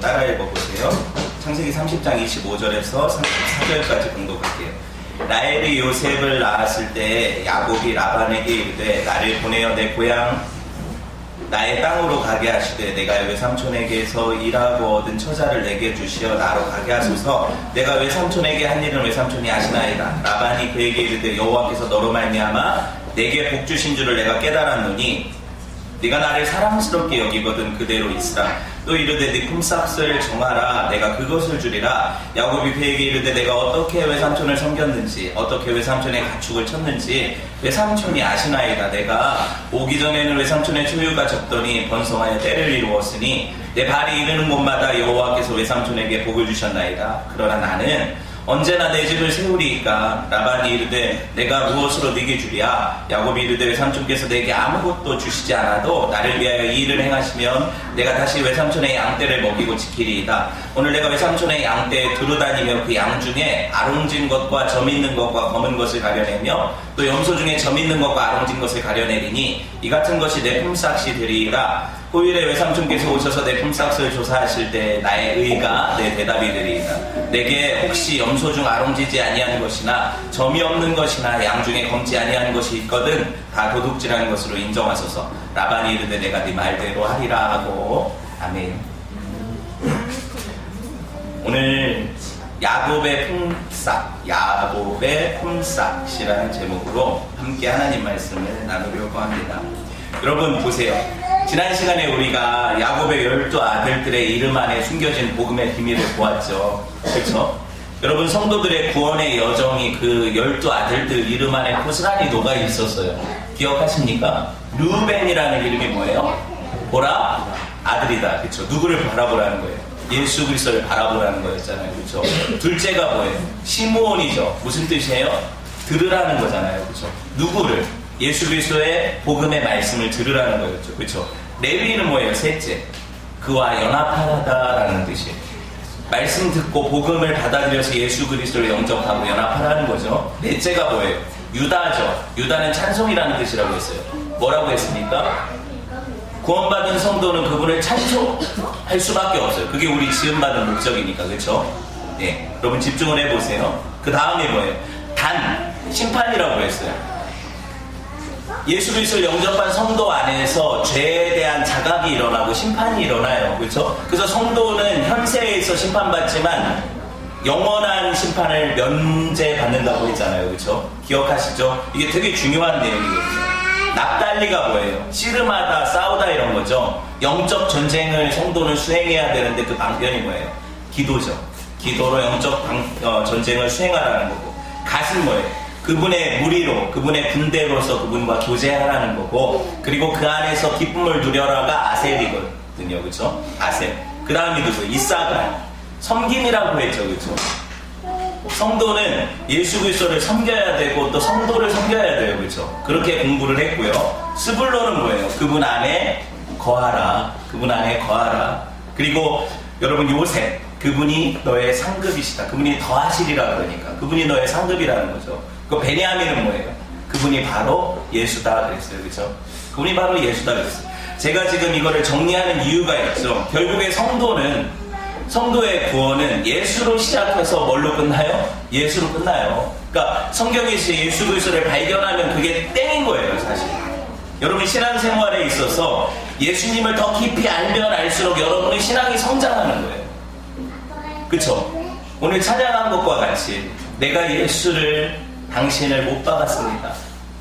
따라 읽어보세요. 창세기 30장 25절에서 34절까지 공독할게요. 라헬이 요셉을 낳았을 때 야곱이 라반에게 이르되 나를 보내어 내 고향 나의 땅으로 가게 하시되 내가 외삼촌에게서 일하고 얻은 처자를 내게 주시어 나로 가게 하소서. 내가 외삼촌에게 한 일은 외삼촌이 아시나이다. 라반이 그에게 이르되 여호와께서 너로 말미암아 내게 복 주신 줄을 내가 깨달았노니 네가 나를 사랑스럽게 여기거든 그대로 있으라. 또 이르되 네 품삯을 정하라. 내가 그것을 주리라. 야곱이 그에게 이르되 내가 어떻게 외삼촌을 섬겼는지 어떻게 외삼촌의 가축을 쳤는지 외삼촌이 아시나이다. 내가 오기 전에는 외삼촌의 소유가 적더니 번성하여 때를 이루었으니 내 발이 이르는 곳마다 여호와께서 외삼촌에게 복을 주셨나이다. 그러나 나는 언제나 내 집을 세우리이까. 라반이 이르되 내가 무엇으로 네게 주랴. 야곱이 이르되 외삼촌께서 내게 아무것도 주시지 않아도 나를 위하여 이 일을 행하시면 내가 다시 외삼촌의 양떼를 먹이고 지키리이다. 오늘 내가 외삼촌의 양떼에 두루다니며 그 양 중에 아롱진 것과 점 있는 것과 검은 것을 가려내며 또 염소 중에 점 있는 것과 아롱진 것을 가려내리니 이 같은 것이 내 품삯이 되리이다. 후일에 외삼촌께서 오셔서 내 품삯을 조사하실 때 나의 의가 내 대답이 되리이다. 내게 혹시 염소 중 아롱지지 아니한 것이나 점이 없는 것이나 양 중에 검지 아니한 것이 있거든 다 도둑질하는 것으로 인정하소서. 라반이 이르되 내가 네 말대로 하리라 하고. 아멘. 오늘 야곱의 품삯이라는 제목으로 함께 하나님 말씀을 나누려고 합니다. 여러분 보세요. 지난 시간에 우리가 야곱의 12아들들의 이름 안에 숨겨진 복음의 비밀을 보았죠. 그렇죠? 여러분 성도들의 구원의 여정이 그 12아들들 이름 안에 고스란히 녹아 있었어요. 기억하십니까? 르우벤이라는 이름이 뭐예요? 보라? 아들이다. 그렇죠? 누구를 바라보라는 거예요? 예수 그리스도를 바라보라는 거였잖아요. 그렇죠? 둘째가 뭐예요? 시므온이죠. 무슨 뜻이에요? 들으라는 거잖아요. 그렇죠? 누구를? 예수 그리스도의 복음의 말씀을 들으라는 거였죠. 그렇죠? 레위는 뭐예요? 셋째. 그와 연합하다라는 뜻이에요. 말씀 듣고 복음을 받아들여서 예수 그리스도를 영접하고 연합하라는 거죠. 넷째가 뭐예요? 유다죠. 유다는 찬송이라는 뜻이라고 했어요. 뭐라고 했습니까? 구원받은 성도는 그분을 찬송할 수밖에 없어요. 그게 우리 지음받은 목적이니까. 그렇죠? 네. 여러분 집중을 해보세요. 그 다음에 뭐예요? 단, 심판이라고 했어요. 예수 그리스도를 영접한 성도 안에서 죄에 대한 자각이 일어나고 심판이 일어나요. 그렇죠? 그래서 성도는 현세에서 심판받지만 영원한 심판을 면제받는다고 했잖아요. 그렇죠? 기억하시죠? 이게 되게 중요한 내용이거든요. 납달리가 뭐예요? 씨름하다, 싸우다 이런 거죠. 영적 전쟁을 성도는 수행해야 되는데 그 방편이 뭐예요? 기도죠. 기도로 영적 전쟁을 수행하라는 거고. 갓은 뭐예요? 그분의 무리로, 그분의 군대로서 그분과 교제하라는 거고, 그리고 그 안에서 기쁨을 누려라가 아셀이거든요. 그렇죠? 아셀. 그 다음이 누구예요? 이사갈. 섬김이라고 했죠. 그렇죠? 성도는 예수 그리스도를 섬겨야 되고 또 성도를 섬겨야 돼요. 그렇죠? 그렇게 공부를 했고요. 스불론은 뭐예요? 그분 안에 거하라. 그분 안에 거하라. 그리고 여러분 요셉. 그분이 너의 상급이시다. 그분이 더하시리라 그러니까. 그분이 너의 상급이라는 거죠. 그 베냐민은 뭐예요? 그분이 바로 예수다 그랬어요. 그렇죠? 그분이 바로 예수다 그랬어요. 제가 지금 이거를 정리하는 이유가 있죠. 결국에 성도의 구원은 예수로 시작해서 뭘로 끝나요? 예수로 끝나요. 그러니까 성경에서 예수 그리스도를 발견하면 그게 땡인 거예요, 사실. 여러분 신앙생활에 있어서 예수님을 더 깊이 알면 알수록 여러분의 신앙이 성장하는 거예요. 그쵸? 오늘 찬양한 것과 같이 내가 예수를 당신을 못 박았습니다.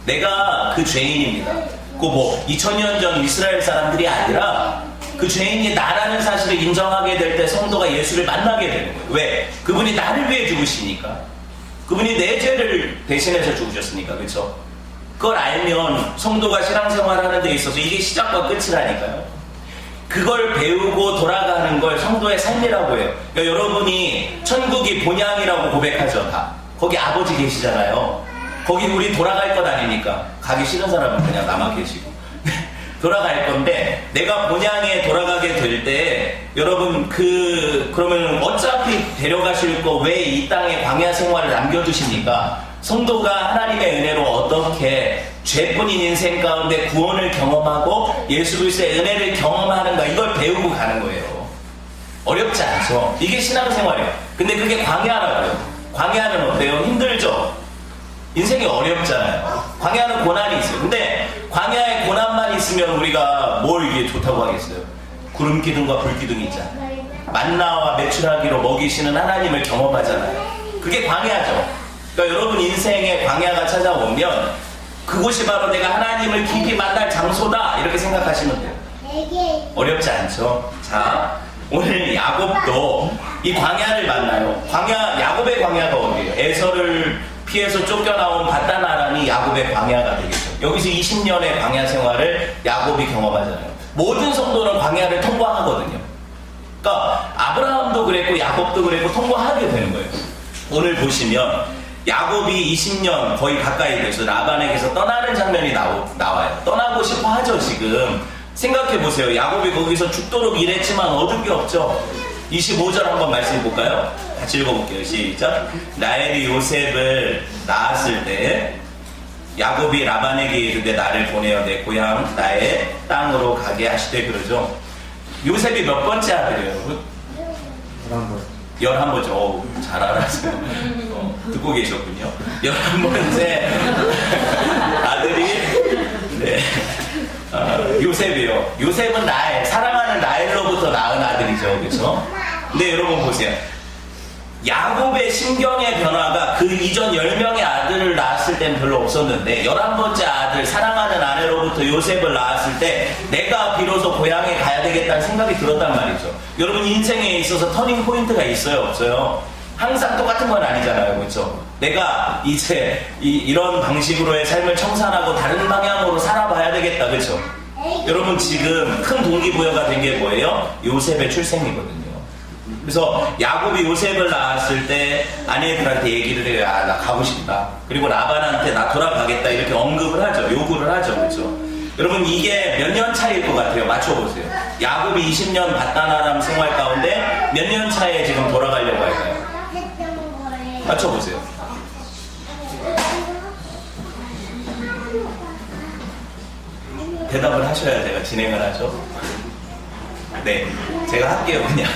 내가 그 죄인입니다. 그 2000년 전 이스라엘 사람들이 아니라 그 죄인이 나라는 사실을 인정하게 될 때 성도가 예수를 만나게 되는 거예요. 왜? 그분이 나를 위해 죽으시니까. 그분이 내 죄를 대신해서 죽으셨으니까. 그렇죠? 그걸 알면 성도가 신앙생활 하는 데 있어서 이게 시작과 끝이라니까요. 그걸 배우고 돌아가는 걸 성도의 삶이라고 해요. 그러니까 여러분이 천국이 본향이라고 고백하죠. 다. 거기 아버지 계시잖아요. 거기 우리 돌아갈 것 아니니까. 가기 싫은 사람은 그냥 남아 계시고. 돌아갈 건데 내가 본향에 돌아가게 될 때 여러분 그러면 어차피 데려가실 거 왜 이 땅에 광야 생활을 남겨두십니까? 성도가 하나님의 은혜로 어떻게 죄뿐인 인생 가운데 구원을 경험하고 예수 그리스도의 은혜를 경험하는가 이걸 배우고 가는 거예요. 어렵지 않죠. 이게 신앙생활이에요. 근데 그게 광야라고 해요. 광야는 어때요? 힘들죠? 인생이 어렵잖아요. 광야는 고난이 있어요. 근데 광야에 고난만 있으면 우리가 뭘 이게 좋다고 하겠어요? 구름 기둥과 불 기둥이 있잖아요. 만나와 메추라기로 먹이시는 하나님을 경험하잖아요. 그게 광야죠. 그러니까 여러분 인생에 광야가 찾아오면 그곳이 바로 내가 하나님을 깊이 만날 장소다 이렇게 생각하시면 돼요. 어렵지 않죠? 자, 오늘 야곱도 이 광야를 만나요. 야곱의 광야가 어디예요? 에서를 피해서 쫓겨나온 밧단 아람이 야곱의 광야가 되겠죠. 여기서 20년의 광야 생활을 야곱이 경험하잖아요. 모든 성도는 광야를 통과하거든요. 그러니까 아브라함도 그랬고 야곱도 그랬고 통과하게 되는 거예요. 오늘 보시면 야곱이 20년 거의 가까이 돼서 라반에게서 떠나는 장면이 나와요. 떠나고 싶어 하죠 지금. 생각해보세요. 야곱이 거기서 죽도록 일했지만 얻은 게 없죠. 25절 한번 말씀 볼까요? 같이 읽어볼게요. 시작. 라헬이 요셉을 낳았을 때 야곱이 라반에게 이르되 나를 보내어 내 고향 나의 땅으로 가게 하시되 그러죠. 요셉이 몇 번째 아들이에요? 11번째. 잘 알았어요. 듣고 계셨군요. 11번째 아들이 네. 요셉이요. 요셉은 사랑하는 라헬로부터 낳은 아들이죠. 그렇죠? 근데 여러분 보세요. 야곱의 심경의 변화가 그 이전 10명의 아들을 낳았을 때는 별로 없었는데 11번째 아들 사랑하는 아내로부터 요셉을 낳았을 때 내가 비로소 고향에 가야 되겠다는 생각이 들었단 말이죠. 여러분 인생에 있어서 터닝 포인트가 있어요? 없어요? 항상 똑같은 건 아니잖아요. 그렇죠? 내가 이제 이런 방식으로의 삶을 청산하고 다른 방향으로 살아봐야 되겠다. 그렇죠? 여러분 지금 큰 동기부여가 된 게 뭐예요? 요셉의 출생이거든요. 그래서 야곱이 요셉을 낳았을 때 아내들한테 얘기를 해요. 나 가고 싶다. 그리고 라반한테 나 돌아가겠다. 이렇게 언급을 하죠. 요구를 하죠. 그렇죠? 여러분 이게 몇 년 차일 것 같아요? 맞춰보세요. 야곱이 20년 밧단 아람 생활 가운데 몇 년 차에 지금 돌아가려고 할까요? 맞춰보세요. 대답을 하셔야 제가 진행을 하죠. 네, 제가 할게요. 그냥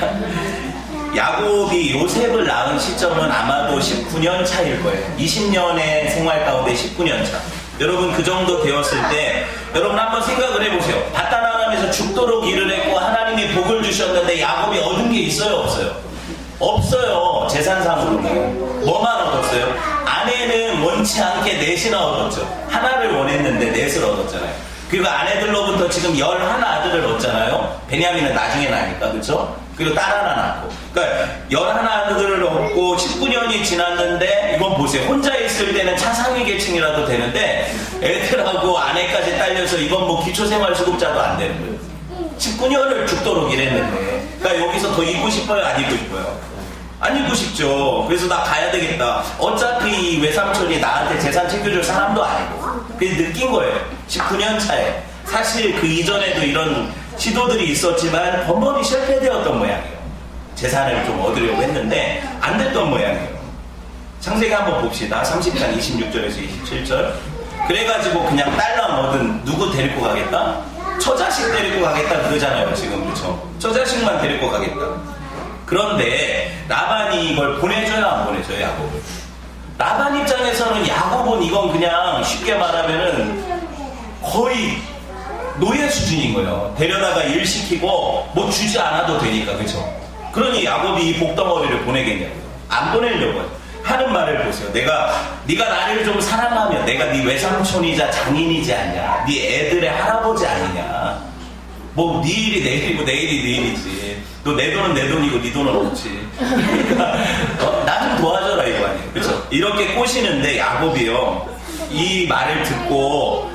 야곱이 요셉을 낳은 시점은 아마도 19년 차일 거예요. 20년의 생활 가운데 19년 차. 여러분 그 정도 되었을 때 여러분 한번 생각을 해보세요. 밧단 아람에서 죽도록 일을 했고 하나님이 복을 주셨는데 야곱이 얻은 게 있어요? 없어요? 없어요. 재산상으로는. 뭐만 얻었어요? 아내는 원치 않게 넷이나 얻었죠. 하나를 원했는데 넷을 얻었잖아요. 그리고 아내들로부터 지금 11아들을 얻잖아요. 베냐민은 나중에 나니까. 그렇죠? 그리고 딸 하나 낳고. 그러니까 11아들을 얻고 19년이 지났는데 이건 보세요. 혼자 있을 때는 차상위 계층이라도 되는데 애들하고 아내까지 딸려서 이건 뭐 기초생활수급자도 안 되는 거예요. 19년을 죽도록 일했는데. 그러니까 여기서 더 있고 싶어요? 안 있고 싶어요? 안 있고 싶죠. 그래서 나 가야 되겠다. 어차피 이 외삼촌이 나한테 재산 챙겨줄 사람도 아니고. 그래서 느낀 거예요. 19년 차에. 사실 그 이전에도 이런 시도들이 있었지만 번번이 실패되었던 모양이에요. 재산을 좀 얻으려고 했는데 안 됐던 모양이에요. 창세기 한번 봅시다. 30장 26절에서 27절. 그래가지고 그냥 딸랑 얻은 누구 데리고 가겠다? 처자식 데리고 가겠다 그러잖아요. 지금 그렇죠? 처자식만 데리고 가겠다. 그런데 라반이 이걸 보내줘야 안 보내줘요? 야곱을. 라반 입장에서는 야곱은 이건 그냥 쉽게 말하면은 거의 노예 수준인 거예요. 데려다가 일 시키고 뭐 주지 않아도 되니까. 그렇죠? 그러니 야곱이 이 복덩어리를 보내겠냐고요. 안 보내려고 하는 말을 보세요. 네가 나를 좀 사랑하면 내가 네 외삼촌이자 장인이지 않냐, 네 애들의 할아버지 아니냐, 뭐 네 일이 내 일이고 내 일이 네 일이지. 너 내 돈은 내 돈이고 네 돈은 없지. 그러니까 나 좀 도와줘라 이거 아니에요. 그렇죠? 이렇게 꼬시는데 야곱이요 이 말을 듣고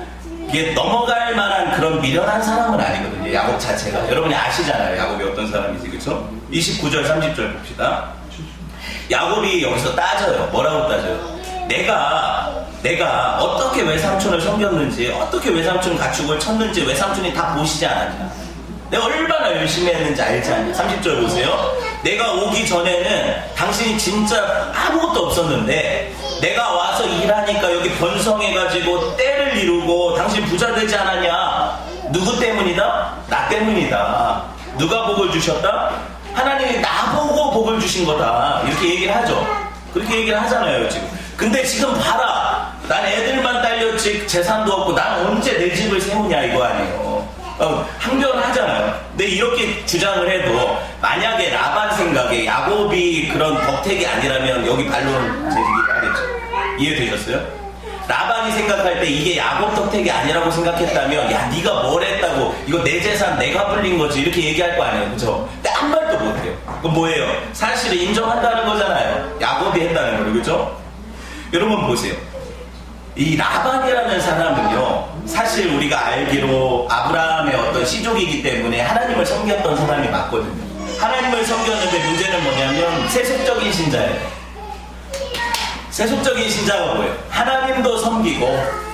이게 넘어갈 만한 그런 미련한 사람은 아니거든요. 야곱 자체가. 여러분이 아시잖아요. 야곱이 어떤 사람인지. 그렇죠? 29절 30절 봅시다. 야곱이 여기서 따져요. 뭐라고 따져요? 내가 어떻게 외삼촌을 섬겼는지, 어떻게 외삼촌 가축을 쳤는지 외삼촌이 다 보시지 않았냐. 내가 얼마나 열심히 했는지 알지 않냐. 30절 보세요. 내가 오기 전에는 당신이 진짜 아무것도 없었는데 내가 와서 일하니까 여기 번성해가지고 때를 이루고 당신 부자 되지 않았냐. 누구 때문이다? 나 때문이다. 누가 복을 주셨다? 하나님이 나보고 복을 주신 거다. 이렇게 얘기를 하죠. 그렇게 얘기를 하잖아요, 지금. 근데 지금 봐라. 난 애들만 딸렸지 재산도 없고 난 언제 내 집을 세우냐 이거 아니에요. 항변하잖아요. 근데 이렇게 주장을 해도 만약에 라반 생각에 야곱이 그런 덕택이 아니라면 여기 반론 제기하겠죠. 이해되셨어요? 라반이 생각할 때 이게 야곱 덕택이 아니라고 생각했다면 야 네가 뭘 했다고 이거 내 재산 내가 불린 거지 이렇게 얘기할 거 아니에요. 그죠? 근데 한 말도 못해요. 그건 뭐예요? 사실을 인정한다는 거잖아요. 야곱이 했다는 거예요. 그죠? 여러분 보세요. 이 라반이라는 사람은요 사실 우리가 알기로 아브라함의 어떤 시족이기 때문에 하나님을 섬겼던 사람이 맞거든요. 하나님을 섬겼는데 문제는 뭐냐면 세속적인 신자예요. 세속적인 신자가 뭐예요? 하나님도 섬기고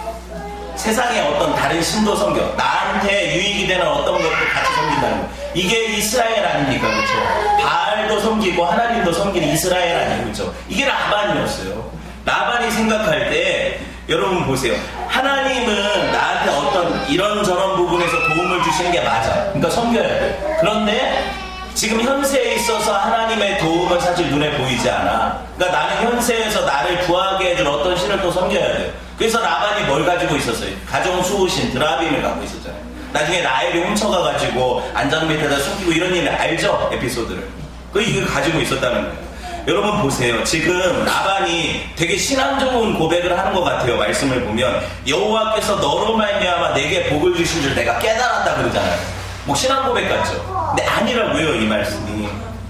세상의 어떤 다른 신도 섬겨 나한테 유익이 되는 어떤 것도 같이 섬긴다는 거예요. 이게 이스라엘 아닙니까? 그렇죠? 바알도 섬기고 하나님도 섬기는 이스라엘 아니에요. 그렇죠? 이게 라반이었어요. 라반이 생각할 때 여러분 보세요. 하나님은 나한테 어떤 이런저런 부분에서 도움을 주시는 게 맞아. 그러니까 섬겨야 돼. 그런데 지금 현세에 있어서 하나님의 도움은 사실 눈에 보이지 않아. 그러니까 나는 현세에서 나를 구하게 해줄 어떤 신을 또 섬겨야 돼요. 그래서 라반이 뭘 가지고 있었어요? 가정 수호신 드라빔을 갖고 있었잖아요. 나중에 라헬이 훔쳐가가지고 안장 밑에다 숨기고 이런 일 알죠? 에피소드를. 이걸 가지고 있었다는 거예요. 여러분 보세요. 지금 라반이 되게 신앙 좋은 고백을 하는 것 같아요. 말씀을 보면 여호와께서 너로 말미암아 내게 복을 주신 줄 내가 깨달았다 그러잖아요. 뭐 신앙 고백 같죠? 근데 아니라고요. 이 말씀이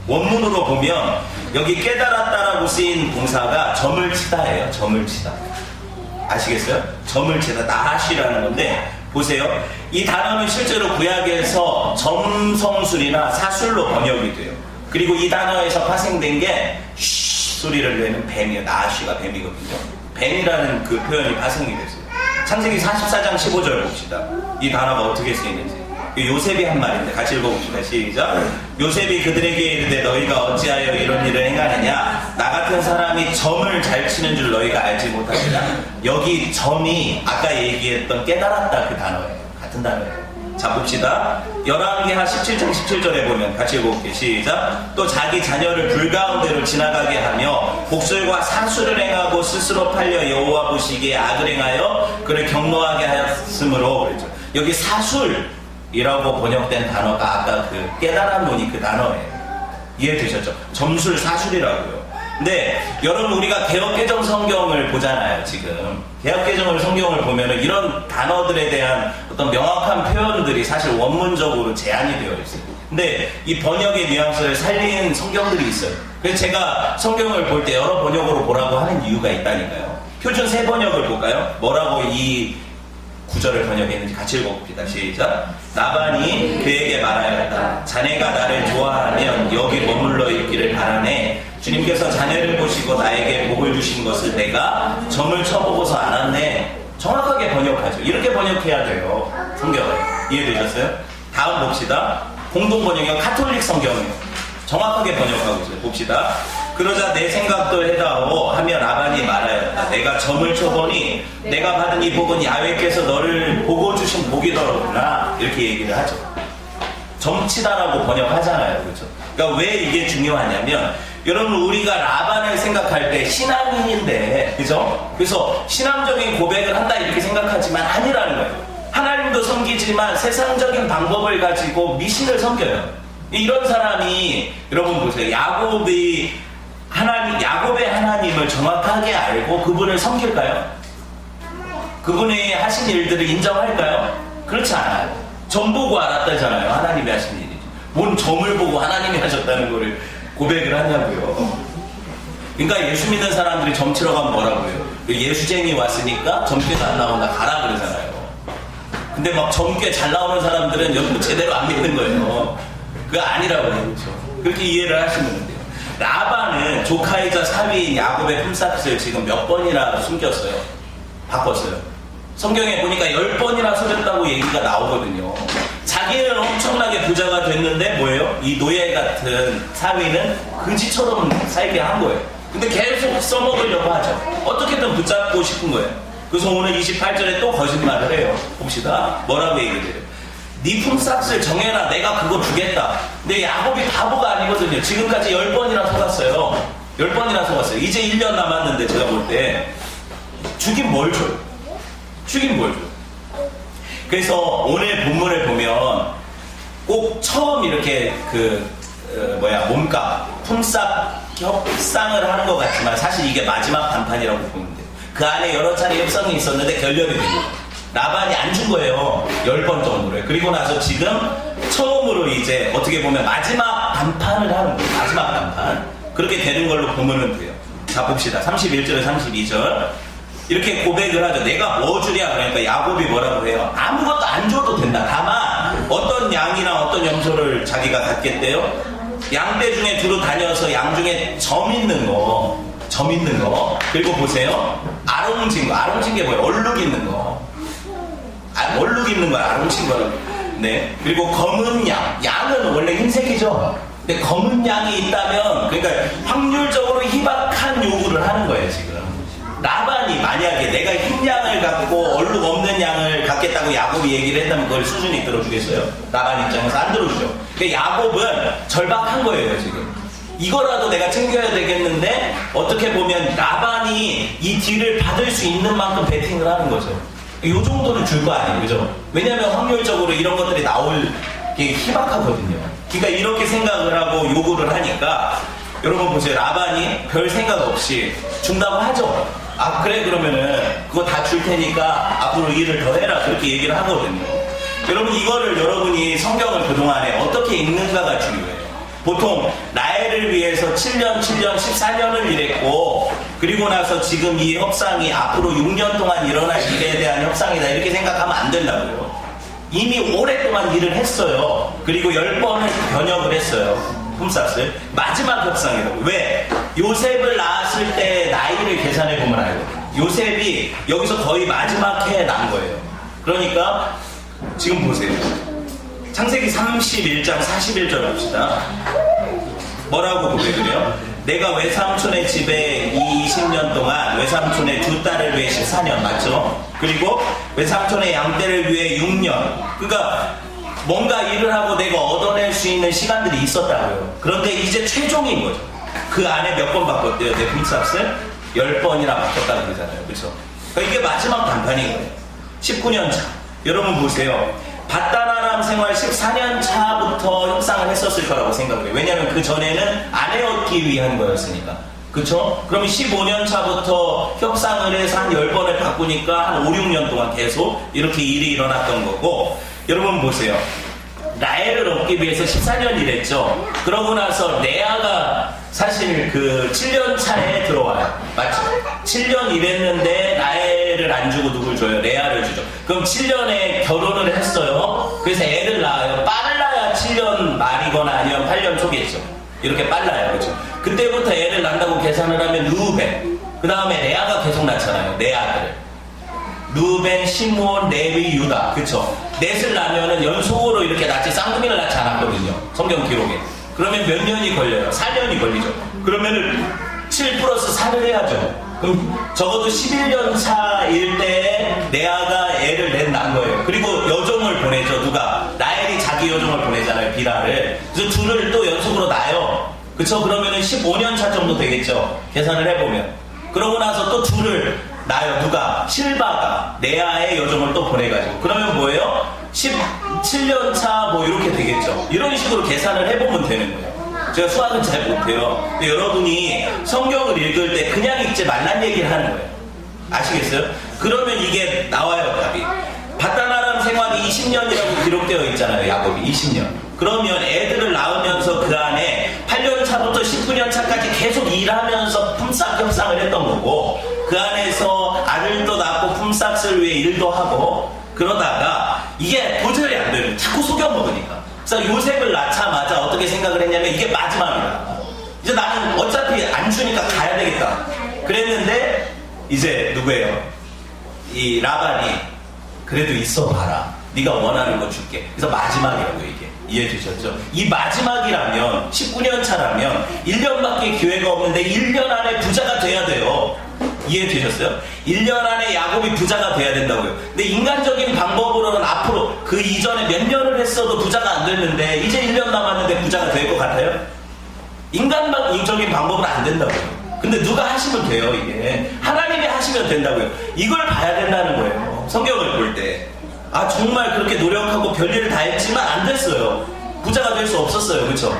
원문으로 보면 여기 깨달았다라고 쓰인 동사가 점을 치다예요. 점을 치다. 아시겠어요? 점을 치다. 나하시라는 건데 보세요. 이 단어는 실제로 구약에서 점성술이나 사술로 번역이 돼요. 그리고 이 단어에서 파생된 게 쉬 소리를 내는 뱀이에요. 나하시가 뱀이거든요. 뱀이라는 그 표현이 파생이 됐어요. 창세기 44장 15절 봅시다. 이 단어가 어떻게 쓰이는지. 요셉이 한 말인데 같이 읽어봅시다. 시작. 요셉이 그들에게 이르되 너희가 어찌하여 이런 일을 행하느냐. 나 같은 사람이 점을 잘 치는 줄 너희가 알지 못하느냐. 여기 점이 아까 얘기했던 깨달았다 그 단어예요. 같은 단어예요. 자 봅시다. 열왕기하 17장 17절에 보면 같이 읽어볼게요. 시작. 또 자기 자녀를 불가운데로 지나가게 하며 복술과 사술을 행하고 스스로 팔려 여호와 보시기에 악을 행하여 그를 경노하게 하였으므로 그랬죠. 여기 사술이라고 번역된 단어가 아까 그 깨달은 논이 그 단어예요. 이해되셨죠? 점술 사술이라고요. 근데 여러분 우리가 개역개정 성경을 보잖아요. 지금 개역개정 성경을 보면은 이런 단어들에 대한 어떤 명확한 표현들이 사실 원문적으로 제한이 되어 있어요. 근데 이 번역의 뉘앙스를 살린 성경들이 있어요. 그래서 제가 성경을 볼 때 여러 번역으로 보라고 하는 이유가 있다니까요. 표준 세 번역을 볼까요? 뭐라고 이 구절을 번역했는지 같이 읽어봅시다. 시작. 라반이 그에게 말하였다. 자네가 나를 좋아하면 여기 머물러 있기를 바라네. 주님께서 자네를 보시고 나에게 복을 주신 것을 내가 점을 쳐보고서 알았네. 정확하게 번역하죠. 이렇게 번역해야 돼요. 성경을. 이해되셨어요? 다음 봅시다. 공동 번역은 카톨릭 성경이에요. 정확하게 번역하고 있어요. 봅시다. 그러자 내 생각도 해다오 하며 라반이 말하였다. 내가 점을 쳐보니 내가 받은 이 복은 야훼께서 너를 보고 주신 복이더구나. 이렇게 얘기를 하죠. 점치다라고 번역하잖아요. 그렇죠? 그러니까 왜 이게 중요하냐면 여러분 우리가 라반을 생각할 때 신앙인인데 그죠? 그래서 신앙적인 고백을 한다 이렇게 생각하지만 아니라는 거예요. 하나님도 섬기지만 세상적인 방법을 가지고 미신을 섬겨요. 이런 사람이 여러분 보세요. 야곱의 하나님을 정확하게 알고 그분을 섬길까요? 그분이 하신 일들을 인정할까요? 그렇지 않아요. 점 보고 알았다잖아요. 하나님이 하신 일이. 뭔 점을 보고 하나님이 하셨다는 거를 고백을 하냐고요. 그러니까 예수 믿는 사람들이 점 치러 가면 뭐라고 해요? 예수쟁이 왔으니까 점괘도 안 나온다 가라 그러잖아요. 근데 막 점괘 잘 나오는 사람들은 여러분 제대로 안 믿는 거예요. 그거 아니라고요. 그렇죠? 그렇게 이해를 하시면 돼요. 라반은 조카이자 사위인 야곱의 품삯을 지금 몇 번이나 숨겼어요. 바꿨어요. 성경에 보니까 10번이나 숨겼다고 얘기가 나오거든요. 자기는 엄청나게 부자가 됐는데 뭐예요? 이 노예 같은 사위는 그지처럼 살게 한 거예요. 근데 계속 써먹으려고 하죠. 어떻게든 붙잡고 싶은 거예요. 그래서 오늘 28절에 또 거짓말을 해요. 봅시다. 뭐라고 얘기해요? 네 품삯을 정해라. 내가 그거 주겠다. 근데 야곱이 바보가 아니거든요. 지금까지 10번이나 속았어요. 10번이나 속았어요. 이제 1년 남았는데 제가 볼 때 주긴 뭘 줘요? 주긴 뭘 줘요? 그래서 오늘 본문을 보면 꼭 처음 이렇게 몸값, 품삯 협상을 하는 것 같지만 사실 이게 마지막 단판이라고 보면 돼요. 그 안에 여러 차례 협상이 있었는데 결렬이 됩니다. 라반이 안 준 거예요. 10번 정도를. 그리고 나서 지금 처음으로 이제 어떻게 보면 마지막 단판을 하는 거예요. 마지막 단판. 그렇게 되는 걸로 보면 돼요. 자, 봅시다. 31절에 32절. 이렇게 고백을 하죠. 내가 뭐 주랴? 그러니까 야곱이 뭐라고 해요? 아무것도 안 줘도 된다. 다만 어떤 양이나 어떤 염소를 자기가 갖겠대요? 양떼 중에 두루 다녀서 양 중에 점 있는 거. 그리고 보세요. 아롱진 거. 아롱진 게 뭐예요? 얼룩 있는 거. 얼룩 있는 거야. 아롱진 거라고. 네. 그리고 검은 양. 양은 원래 흰색이죠. 근데 검은 양이 있다면, 그러니까 확률적으로 희박한 요구를 하는 거예요, 지금. 라반이 만약에 내가 흰 양을 갖고 얼룩 없는 양을 갖겠다고 야곱이 얘기를 했다면 그걸 수준이 들어주겠어요? 라반 입장에서 안 들어주죠. 그러니까 야곱은 절박한 거예요, 지금. 이거라도 내가 챙겨야 되겠는데 어떻게 보면 라반이 이 딜을 받을 수 있는 만큼 베팅을 하는 거죠. 요 정도는 줄 거 아니에요, 그죠? 왜냐면 확률적으로 이런 것들이 나올 게 희박하거든요. 그러니까 이렇게 생각을 하고 요구를 하니까 여러분 보세요. 라반이 별 생각 없이 준다고 하죠. 아 그래 그러면은 그거 다 줄 테니까 앞으로 일을 더 해라 그렇게 얘기를 하거든요. 여러분 이거를 여러분이 성경을 그동안에 어떻게 읽는가가 중요해요. 보통 라헬을 위해서 7년 14년을 일했고 그리고 나서 지금 이 협상이 앞으로 6년 동안 일어날 일에 대한 협상이다 이렇게 생각하면 안 된다고요. 이미 오랫동안 일을 했어요. 그리고 10번을 변형을 했어요. 품삯을. 마지막 협상이라고. 왜? 요셉을 낳았을 때 나이를 계산해보면 알거든요. 요셉이 여기서 거의 마지막 해에 난 거예요. 그러니까 지금 보세요. 창세기 31장 41절 봅시다. 뭐라고 고백을 해요? 내가 외삼촌의 집에 20년 동안 외삼촌의 두 딸을 위해 14년 맞죠? 그리고 외삼촌의 양떼를 위해 6년. 그러니까 뭔가 일을 하고 내가 얻어낼 수 있는 시간들이 있었다고요. 그런데 이제 최종인 거죠. 그 안에 몇 번 바꿨대요? 내 품삯을 10번이나 바꿨다고 그러잖아요. 그렇죠? 그러니까 이게 마지막 단판인 거예요. 19년 차. 여러분 보세요. 밧다나람 생활 14년 차부터 협상을 했었을 거라고 생각을 해요. 왜냐하면 그 전에는 아내 얻기 위한 거였으니까. 그쵸? 그러면 15년 차부터 협상을 해서 한 10번을 바꾸니까 한 5, 6년 동안 계속 이렇게 일이 일어났던 거고 여러분 보세요. 라헬을 얻기 위해서 14년 일했죠. 그러고 나서 레아가 사실 그 7년 차에 들어와요. 맞죠? 7년 일했는데 라헬을 안 주고 누굴 줘요? 레아를 주죠. 그럼 7년에 결혼을 했어요. 그래서 애를 낳아요. 빨라야 7년 말이거나 아니면 8년 초겠죠. 이렇게 빨라요. 그렇죠? 그때부터 애를 낳는다고 계산을 하면 루벤. 그 다음에 레아가 계속 낳잖아요. 네 아들을. 루벤, 시므온, 레위, 유다. 그쵸? 넷을 낳으면은 연속으로 이렇게 낳지 쌍둥이를 낳지 않았거든요. 성경 기록에. 그러면 몇 년이 걸려요? 4년이 걸리죠. 그러면은 7 플러스 4를 해야죠. 그럼 적어도 11년 차일 때 레아가 애를 넷 낳은 거예요. 그리고 여종을 보내죠. 누가? 라헬이 자기 여종을 보내잖아요. 비라를. 그래서 둘을 또 연속으로 낳아요. 그쵸? 그러면은 15년 차 정도 되겠죠. 계산을 해보면. 그러고 나서 또 둘을 낳아요. 누가? 실바가 레아의 여종을 또 보내가지고. 그러면 뭐예요? 17년 차 뭐 이렇게 되겠죠. 이런 식으로 계산을 해보면 되는 거예요. 제가 수학은 잘 못해요. 근데 여러분이 성경을 읽을 때 그냥 읽지 말란 얘기를 하는 거예요. 아시겠어요? 그러면 이게 나와요, 답이. 밧다나람 생활이 20년이라고 기록되어 있잖아요, 야곱이. 20년. 그러면 애들을 낳으면서 그 안에 8년 차부터 19년 차까지 계속 일하면서 품삯 협상을 했던 거고, 그 안에서 아들도 낳고 품삯을 위해 일도 하고, 그러다가 이게 도저히 안 돼요. 자꾸 속여먹으니까. 그래서 요셉을 낳자마자 어떻게 생각을 했냐면 이게 마지막이다. 이제 나는 어차피 안 주니까 가야 되겠다. 그랬는데 이제 누구예요? 이 라반이 그래도 있어 봐라. 네가 원하는 거 줄게. 그래서 마지막이라고 얘기해. 이해해 주셨죠? 이 마지막이라면 19년 차라면 1년밖에 기회가 없는데 1년 안에 부자가 돼야 돼요. 이해되셨어요? 1년 안에 야곱이 부자가 돼야 된다고요. 근데 인간적인 방법으로는 앞으로 그 이전에 몇 년을 했어도 부자가 안 됐는데 이제 1년 남았는데 부자가 될 것 같아요? 인간적인 방법은 안 된다고요. 근데 누가 하시면 돼요. 이게 하나님이 하시면 된다고요. 이걸 봐야 된다는 거예요. 성경을 볼 때 정말 그렇게 노력하고 별일을 다 했지만 안 됐어요. 부자가 될 수 없었어요. 그렇죠?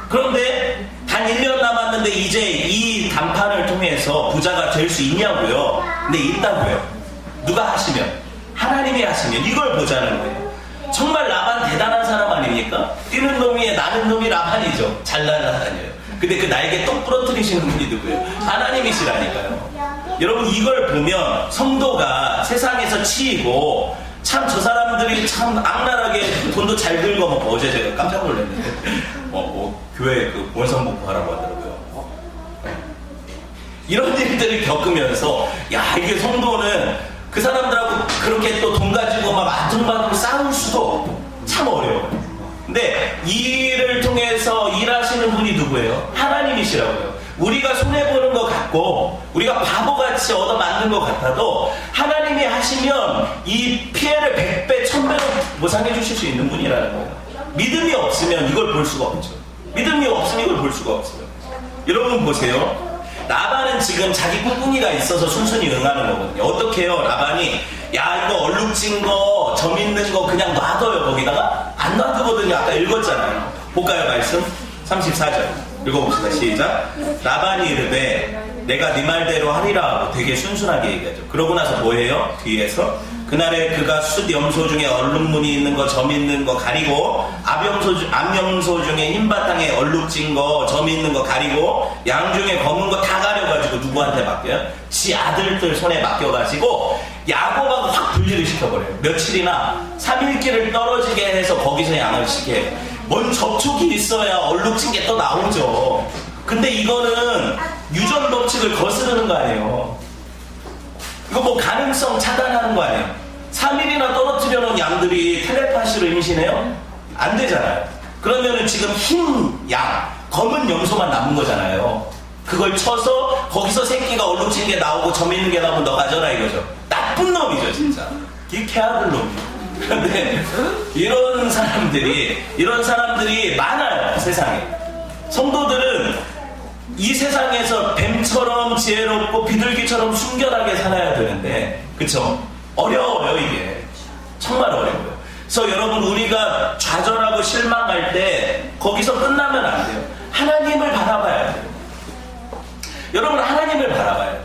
그런데 단 1년 남았는데 이제 이 단판을 통해서 부자가 될 수 있냐고요. 근데 있다고요. 누가 하시면, 하나님이 하시면 이걸 보자는 거예요. 정말 라반 대단한 사람 아닙니까? 뛰는 놈이 나는 놈이 라반이죠. 잘 날아다녀요. 근데 그 날개 똑 부러뜨리시는 분이 누구예요? 하나님이시라니까요. 여러분 이걸 보면 성도가 세상에서 치이고 참 저 사람들이 참 악랄하게 돈도 잘 긁어먹고 어제 제가 깜짝 놀랐는데 교회 그 원성복구 하라고 하더라고요. 이런 일들을 겪으면서 이게 성도는 그 사람들하고 그렇게 또 돈 가지고 막 아둥바둥 싸울 수도 참 어려워요. 근데 이 일을 통해서 일하시는 분이 누구예요? 하나님이시라고요. 우리가 손해보는 것 같고 우리가 바보같이 얻어맞는 것 같아도 하나님이 하시면 이 피해를 100배, 1000배로 보상해 주실 수 있는 분이라는 거예요. 믿음이 없으면 이걸 볼 수가 없죠. 믿음이 없으면 이걸 볼 수가 없어요. 여러분 보세요. 라반은 지금 자기 꿍꿍이가 있어서 순순히 응하는 거거든요. 어떻게 해요? 라반이 이거 얼룩진 거, 점 있는 거 그냥 놔둬요. 거기다가 안 놔두거든요. 아까 읽었잖아요. 볼까요? 말씀 34절 읽어봅시다. 시작. 라반이 이르되 내가 네 말대로 하리라 하고 되게 순순하게 얘기하죠. 그러고 나서 뭐해요? 뒤에서 그날에 그가 숫 염소 중에 얼룩무늬 있는 거, 점 있는 거 가리고 암염소 중에 흰 바탕에 얼룩진 거, 점 있는 거 가리고 양 중에 검은 거 다 가려가지고 누구한테 맡겨요? 지 아들들 손에 맡겨가지고 야곱하고 확 분리를 시켜버려요. 며칠이나 3일길을 떨어지게 해서 거기서 양을 시게 해요. 뭔 접촉이 있어야 얼룩진 게 또 나오죠. 근데 이거는 유전 법칙을 거스르는 거 아니에요. 이거 뭐 가능성 차단하는 거 아니에요. 3일이나 떨어뜨려 놓은 양들이 텔레파시로 임신해요? 안 되잖아요. 그러면은 지금 흰 양, 검은 염소만 남은 거잖아요. 그걸 쳐서 거기서 새끼가 얼룩진 게 나오고 점 있는 게 나오면 너 가져라 이거죠. 나쁜 놈이죠 진짜. 이 개아들 놈이에요. 그런데 이런 사람들이 많아요. 세상에. 성도들은 이 세상에서 뱀처럼 지혜롭고 비둘기처럼 순결하게 살아야 되는데 그쵸? 어려워요. 이게 정말 어려워요. 그래서 여러분 우리가 좌절하고 실망할 때 거기서 끝나면 안 돼요. 하나님을 바라봐야 돼요. 여러분 하나님을 바라봐야 돼요.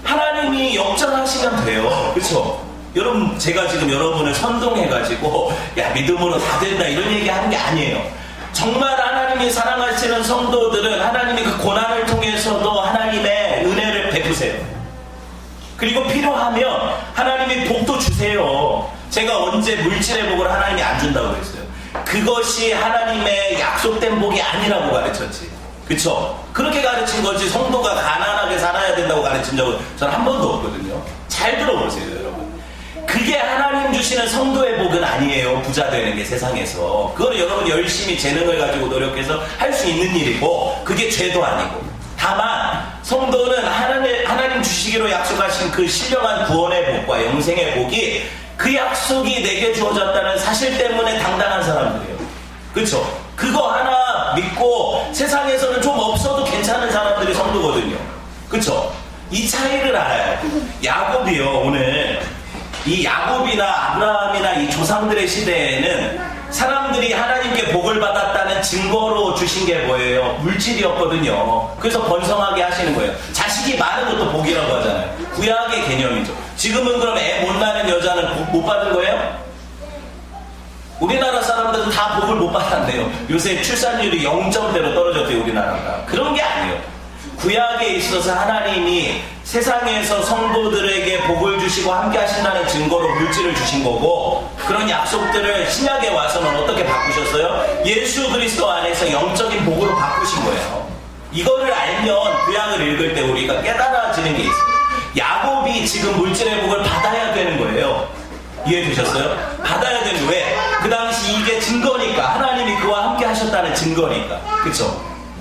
하나님이 역전하시면 돼요. 그쵸? 여러분 제가 지금 여러분을 선동해가지고 믿음으로 다 된다 이런 얘기하는 게 아니에요. 정말 하나님이 사랑하시는 성도들은 하나님이 그 고난을 통해서도 하나님의 은혜를 베푸세요. 그리고 필요하면 하나님이 복도 주세요. 제가 언제 물질의 복을 하나님이 안 준다고 그랬어요. 그것이 하나님의 약속된 복이 아니라고 가르쳤지. 그쵸? 그렇게 가르친 거지 성도가 가난하게 살아야 된다고 가르친 적은 저는 한 번도 없거든요. 잘 들어보세요 여러분. 그게 하나님 주시는 성도의 복은 아니에요. 부자 되는 게 세상에서. 그거는 여러분 열심히 재능을 가지고 노력해서 할 수 있는 일이고 그게 죄도 아니고. 다만 성도는 하나님 주시기로 약속하신 그 신령한 구원의 복과 영생의 복이 그 약속이 내게 주어졌다는 사실 때문에 당당한 사람들이에요. 그쵸? 그거 하나 믿고 세상에서는 좀 없어도 괜찮은 사람들이 성도거든요. 그쵸? 이 차이를 알아요. 야곱이요 오늘 이 야곱이나 아브라함이나 이 조상들의 시대에는 사람들이 하나님께 복을 받았다는 증거로 주신 게 뭐예요? 물질이었거든요. 그래서 번성하게 하시는 거예요. 자식이 많은 것도 복이라고 하잖아요. 구약의 개념이죠. 지금은 그럼 애 못 낳는 여자는 못 받은 거예요? 우리나라 사람들은 다 복을 못 받았네요. 요새 출산율이 0점대로 떨어졌대요 우리나라가. 그런 게 아니에요. 구약에 있어서 하나님이 세상에서 성도들에게 복을 주시고 함께 하신다는 증거로 물질을 주신 거고 그런 약속들을 신약에 와서는 어떻게 바꾸셨어요? 예수 그리스도 안에서 영적인 복으로 바꾸신 거예요. 이거를 알면 구약을 읽을 때 우리가 깨달아지는 게 있어요. 야곱이 지금 물질의 복을 받아야 되는 거예요. 이해되셨어요? 받아야 되는 왜? 그 당시 이게 증거니까 하나님이 그와 함께 하셨다는 증거니까. 그쵸?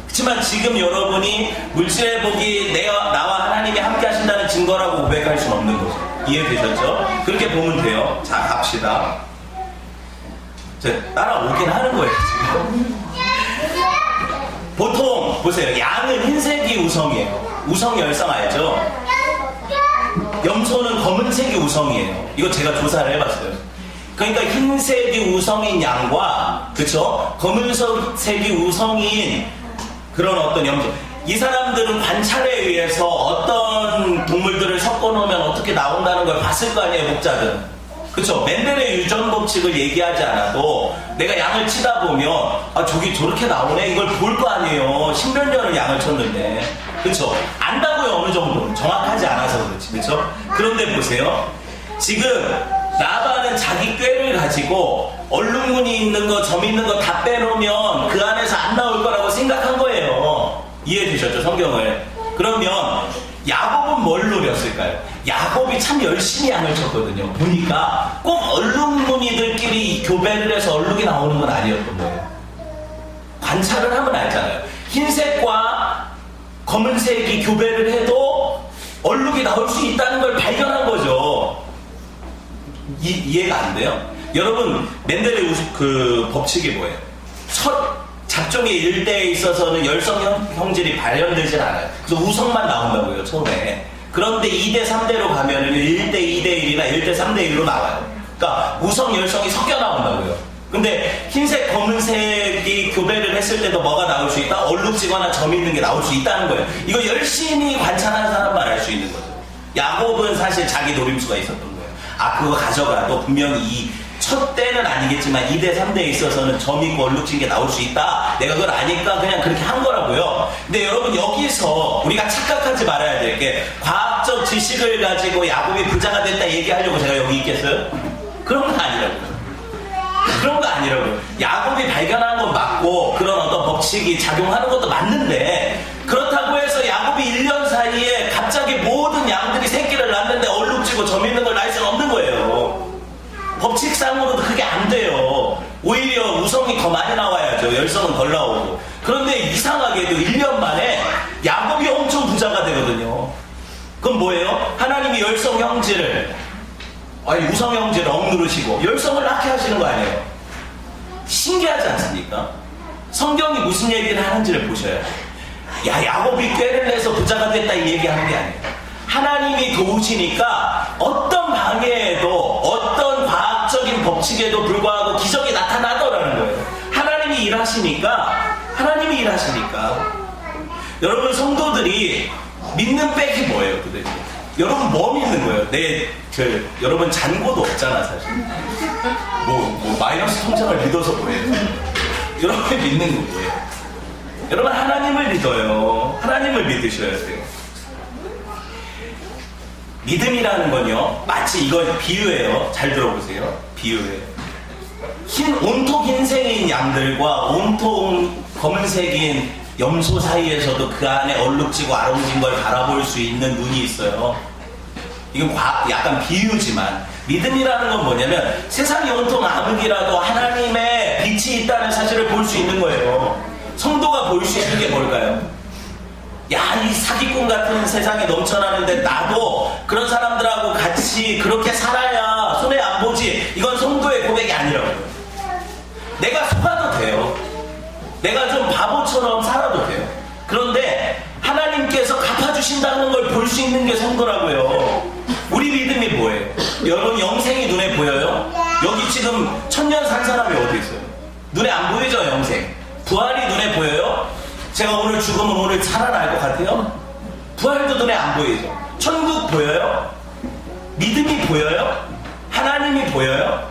그렇지만 지금 여러분이 물질의 복이 나와 하나님이 함께 하신다는 증거라고 고백할 수는 없는 거죠. 이해되셨죠? 그렇게 보면 돼요. 자, 갑시다. 따라오긴 하는 거예요, 지금. 보통 보세요. 양은 흰색이 우성이에요. 우성 열성 알죠? 염소는 검은색이 우성이에요. 이거 제가 조사를 해봤어요. 그러니까 흰색이 우성인 양과, 그쵸? 검은색이 우성인 그런 어떤 염소. 이 사람들은 관찰에 의해서 어떤 동물들을 섞어놓으면 어떻게 나온다는 걸 봤을 거 아니에요, 목자들은. 그쵸? 맨델의 유전 법칙을 얘기하지 않아도 내가 양을 치다 보면 저기 저렇게 나오네? 이걸 볼 거 아니에요. 십몇 년을 양을 쳤는데. 그쵸? 안다고요, 어느 정도는. 정확하지 않아서 그렇지. 그쵸? 그런데 보세요. 지금 라반은 자기 꾀를 가지고 얼룩무늬 있는 거, 점 있는 거 다 빼놓으면 그 안에서 안 나올 거라고 생각한 거예요. 이해되셨죠? 성경을. 그러면 야곱은 뭘 노렸을까요? 야곱이 참 열심히 양을 쳤거든요. 보니까 꼭 얼룩무늬들끼리 교배를 해서 얼룩이 나오는 건 아니었던 거예요. 관찰을 하면 알잖아요. 흰색과 검은색이 교배를 해도 얼룩이 나올 수 있다는 걸 발견한 거죠. 이해가 안 돼요? 여러분, 맨델의 그 법칙이 뭐예요? 첫 작종의 일대에 있어서는 열성 형질이 발현되진 않아요. 그래서 우성만 나온다고요, 처음에. 그런데 2대, 3대로 가면은 1대, 2대 1이나 1대, 3대 1로 나와요. 그러니까 우성, 열성이 섞여 나온다고요. 근데 흰색, 검은색이 교배를 했을 때도 뭐가 나올 수 있다? 얼룩지거나 점 있는 게 나올 수 있다는 거예요. 이거 열심히 관찰하는 사람만 알 수 있는 거죠. 야곱은 사실 자기 노림수가 있었던 거예요. 그거 가져가도 분명히 이 첫 때는 아니겠지만 2대, 3대에 있어서는 점 있고 얼룩진 게 나올 수 있다. 내가 그걸 아니까 그냥 그렇게 한 거라고요. 근데 여러분, 여기서 우리가 착각하지 말아야 될 게, 과학적 지식을 가지고 야곱이 부자가 됐다 얘기하려고 제가 여기 있겠어요? 그런 거 아니라고요. 그런 거 아니라고요. 야곱이 발견한 건 맞고 그런 어떤 법칙이 작용하는 것도 맞는데, 그렇다고 해서 야곱이 1년 사이에 갑자기 모든 양들이 새끼를 낳는데 얼룩지고 점 있는 걸 낳을 수는 없는 거예요. 법칙상으로도 그게 안 돼요. 오히려 우성이 더 많이 나와야죠. 열성은 덜 나오고. 그런데 이상하게도 1년 만에 야곱이 엄청 부자가 되거든요. 그럼 뭐예요? 하나님이 열성 형질을, 우성 형질을 억누르시고 열성을 낳게 하시는 거 아니에요? 신기하지 않습니까? 성경이 무슨 얘기를 하는지를 보셔야 돼요. 야곱이 꾀를 내서 부자가 됐다 이 얘기하는 게 아니에요. 하나님이 도우시니까 어떤 방해에도, 어떤 과학적인 법칙에도 불구하고 기적이 나타나더라는 거예요. 하나님이 일하시니까. 여러분, 성도들이 믿는 백이 뭐예요, 도대체? 여러분 뭐 믿는 거예요? 여러분 잔고도 없잖아, 사실. 마이너스 통장을 믿어서 뭐예요? 여러분이 믿는 거 뭐예요? 여러분, 하나님을 믿어요. 하나님을 믿으셔야 돼요. 믿음이라는 건요, 마치 이거 비유예요. 잘 들어보세요. 비유예요. 온통 흰색인 양들과 온통 검은색인 염소 사이에서도 그 안에 얼룩지고 아롱진 걸 바라볼 수 있는 눈이 있어요. 이건 약간 비유지만, 믿음이라는 건 뭐냐면 세상이 온통 암흑이라도 하나님의 빛이 있다는 사실을 볼 수 있는 거예요. 성도가 볼 수 있는 게 뭘까요? 이 사기꾼 같은 세상이 넘쳐나는데 나도 그런 사람들하고 같이 그렇게 살아야 손해 안 보지. 이건 성도의 고백이 아니라고요. 내가 속아도 돼요. 내가 좀 바보처럼 살아도 돼요. 그런데 하나님께서 갚아주신다는 걸 볼 수 있는 게 성도라고요. 우리 믿음이 뭐예요? 여러분, 영생이 눈에 보여요? 여기 지금 1000년 산 사람이 어디 있어요? 눈에 안 보이죠, 영생? 부활이 눈에 보여요? 제가 오늘 죽으면 오늘 살아날 것 같아요? 부활도 눈에 안 보이죠? 천국 보여요? 믿음이 보여요? 하나님이 보여요?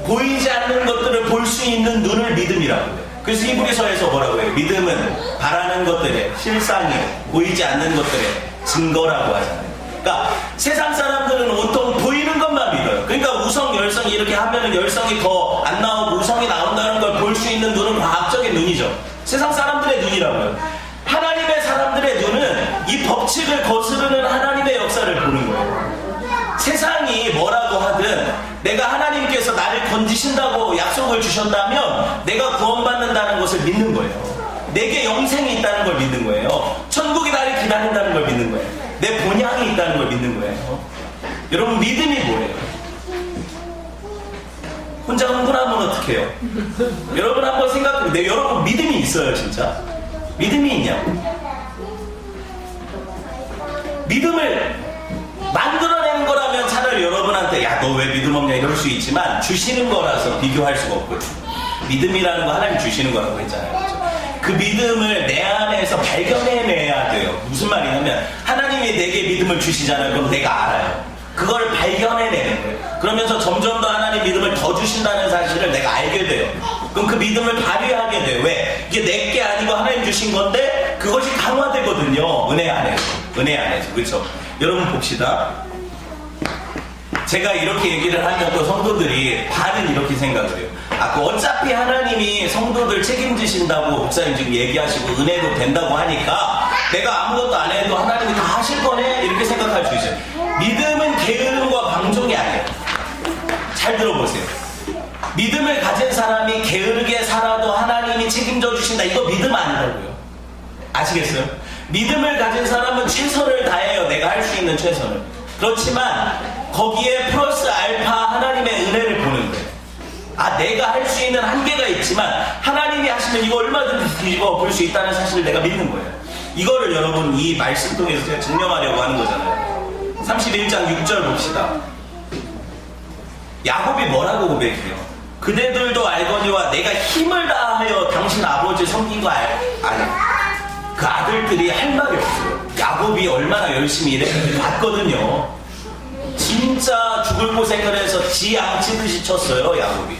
보이지 않는 것들을 볼 수 있는 눈을 믿음이라고 해요. 그래서 히브리서에서 뭐라고 해요? 믿음은 바라는 것들의 실상이, 보이지 않는 것들의 증거라고 하잖아요. 그러니까 세상 사람들은 온통 보이는 것만 믿어요. 그러니까 우성, 열성이 이렇게 하면은 열성이 더 안 나오고 우성이 나온다는 걸 볼 수 있는 눈은 과학적인 눈이죠. 세상 사람들의 눈이라고요. 하나님의 사람들의 눈은 이 법칙을 거스르는 하나님의 역사를 보는 거예요. 세상이 뭐라고 하든 내가 하나님께서 나를 건지신다고 약속을 주셨다면 내가 구원받는다는 것을 믿는 거예요. 내게 영생이 있다는 걸 믿는 거예요. 천국이 나를 기다린다는 걸 믿는 거예요. 내 본향이 있다는 걸 믿는 거예요. 여러분, 믿음이 뭐예요? 혼자 흥분하면 어떡해요? 여러분 한번 생각해보세요. 여러분 믿음이 있어요, 진짜? 믿음이 있냐고? 믿음을 만들어내는 거라면 차라리 여러분한테 야, 너 왜 믿음 없냐 이럴 수 있지만 주시는 거라서 비교할 수가 없거든요. 믿음이라는 거 하나님 주시는 거라고 했잖아요. 그렇죠? 그 믿음을 내 안에서 발견해내야 돼요. 무슨 말이냐면 하나님이 내게 믿음을 주시잖아요. 그럼 내가 알아요. 그걸 발견해내는 거예요. 그러면서 점점 더 하나님 믿음을 더 주신다는 사실을 내가 알게 돼요. 그럼 그 믿음을 발휘하게 돼요. 왜? 이게 내게 아니고 하나님 주신 건데 그것이 강화되거든요. 은혜 안에서. 은혜 안에서. 그렇죠? 여러분 봅시다. 제가 이렇게 얘기를 하면 또 성도들이 반은 이렇게 생각을 해요. 아, 어차피 하나님이 성도들 책임지신다고 목사님 지금 얘기하시고 은혜로 된다고 하니까 내가 아무것도 안 해도 하나님이 다 하실 거네? 이렇게 생각할 수 있어요. 믿음은 게으름과 방종이 아니에요. 잘 들어보세요. 믿음을 가진 사람이 게으르게 살아도 하나님이 책임져 주신다. 이거 믿음 아니라고요. 아시겠어요? 믿음을 가진 사람은 최선을 다해요. 내가 할 수 있는 최선을. 그렇지만 거기에 플러스 알파 하나님의 은혜를 보는 거예요. 아, 내가 할 수 있는 한계가 있지만 하나님이 하시면 이거 얼마든지 뒤집어 볼 수 있다는 사실을 내가 믿는 거예요. 이거를 여러분 이 말씀 통해서 제가 증명하려고 하는 거잖아요. 31장 6절 봅시다. 야곱이 뭐라고 고백해요? 그대들도 알거니와 내가 힘을 다하여 당신 아버지 섬긴 거 아니. 그 아들들이 할 말이 없어요. 야곱이 얼마나 열심히 일했는지 봤거든요. 진짜 죽을 고생을 해서 지 양치듯이 쳤어요, 야곱이.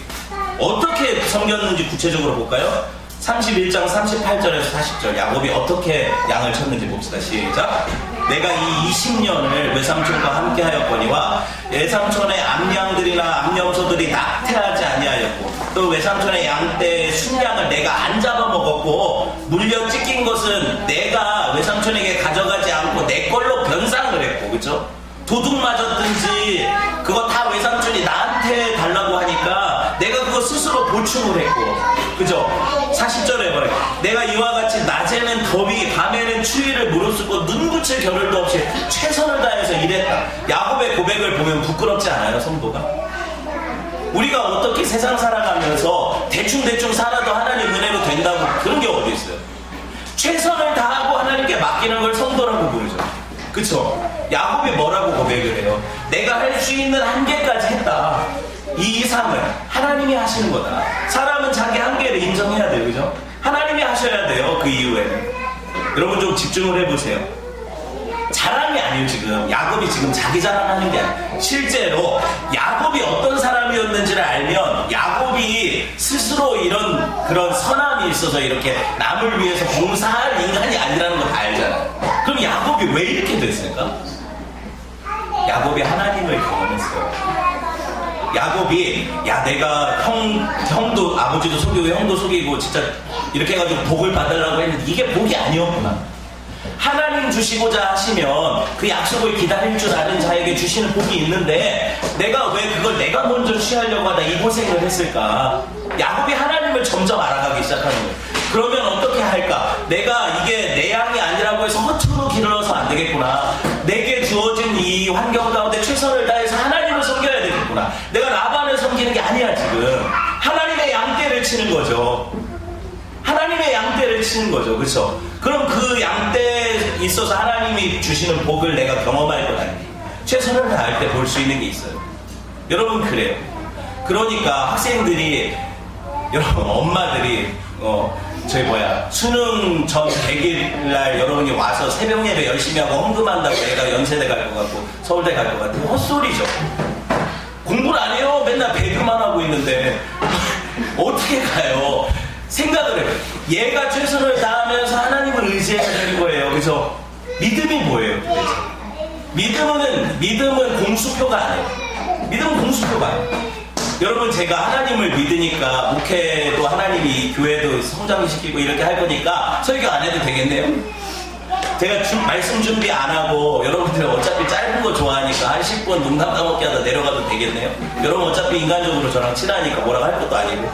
어떻게 섬겼는지 구체적으로 볼까요? 31장 38절에서 40절 야곱이 어떻게 양을 쳤는지 봅시다. 시작. 내가 이 20년을 외삼촌과 함께 하였거니와 외삼촌의 암양들이나 암염소들이 낙태하지 아니하였고 또 외삼촌의 양떼의 순양을 내가 안 잡아먹었고 물려 찢긴 것은 내가 외삼촌에게 가져가지 않고 내 걸로 변상을 했고, 그렇죠? 도둑 맞았든지 그거 다 외삼촌이 나한테 달라고 하니까 내가 그거 스스로 보충을 했고, 그죠? 40절에 말해 내가 이와 같이 낮에는 더위 밤에는 추위를 무릅쓰고 눈 붙일 겨를도 없이 최선을 다해서 일했다. 야곱의 고백을 보면 부끄럽지 않아요, 성도가? 우리가 어떻게 세상 살아가면서 대충대충 살아도 하나님 은혜로 된다고 그런 게 어디 있어요? 최선을 다하고 하나님께 맡기는 걸 성도라고 부르죠. 그쵸? 야곱이 뭐라고 고백을 해요? 내가 할 수 있는 한계까지 했다. 이 이상을 하나님이 하시는 거다. 사람은 자기 한계를 인정해야 돼요. 그죠? 하나님이 하셔야 돼요. 그 이후에는. 여러분 좀 집중을 해보세요. 자랑이 아니에요. 지금 야곱이 지금 자기 자랑하는 게 아니에요. 실제로 야곱이 어떤 사람이었는지를 알면 야곱이 스스로 이런 그런 선함이 있어서 이렇게 남을 위해서 봉사할 인간이 아니라는 거 다 알잖아요. 그럼 야곱이 왜 이렇게 됐을까? 야곱이 하나님을 경험했어요. 야곱이 야 내가 형도 아버지도 속이고 형도 속이고 진짜 이렇게 해가지고 복을 받으려고 했는데 이게 복이 아니었구나. 하나님 주시고자 하시면 그 약속을 기다릴 줄 아는 자에게 주시는 복이 있는데 내가 왜 그걸 내가 먼저 취하려고 하다 이 고생을 했을까? 야곱이 하나님을 점점 알아가기 시작하는 거예요. 그러면 어떻게 할까? 내가 이게 내 양이 아니라고 해서 허투루 길러서 안 되겠구나. 내게 주어진 이 환경 가운데 최선을 다해서 하나님을 섬겨야 되겠구나. 내가 라반을 섬기는 게 아니야 지금. 하나님의 양떼를 치는 거죠. 하나님의 양떼를 치는 거죠. 그렇죠? 그럼 그 양떼에 있어서 하나님이 주시는 복을 내가 경험할 것 아니에요. 최선을 다할 때 볼 수 있는 게 있어요. 여러분 그래요. 그러니까 학생들이 여러분 엄마들이 수능 전 100일날 여러분이 와서 새벽 예배 열심히 하고 헌금한다고 애가 연세대 갈 것 같고 서울대 갈 것 같고 헛소리죠. 공부를 안 해요. 맨날 배교만 하고 있는데 어떻게 가요? 생각을 해요. 얘가 최선을 다하면서 하나님을 의지해야 되는 거예요. 그래서 믿음이 뭐예요? 도대체? 믿음은 공수표가 아니에요. 믿음은 공수표가 아니에요. 여러분 제가 하나님을 믿으니까 목회도 하나님이 교회도 성장시키고 이렇게 할 거니까 설교 안 해도 되겠네요? 제가 말씀 준비 안 하고 여러분들 어차피 짧은 거 좋아하니까 한 10분 농담 까먹게 하다 내려가도 되겠네요? 여러분 어차피 인간적으로 저랑 친하니까 뭐라고 할 것도 아니고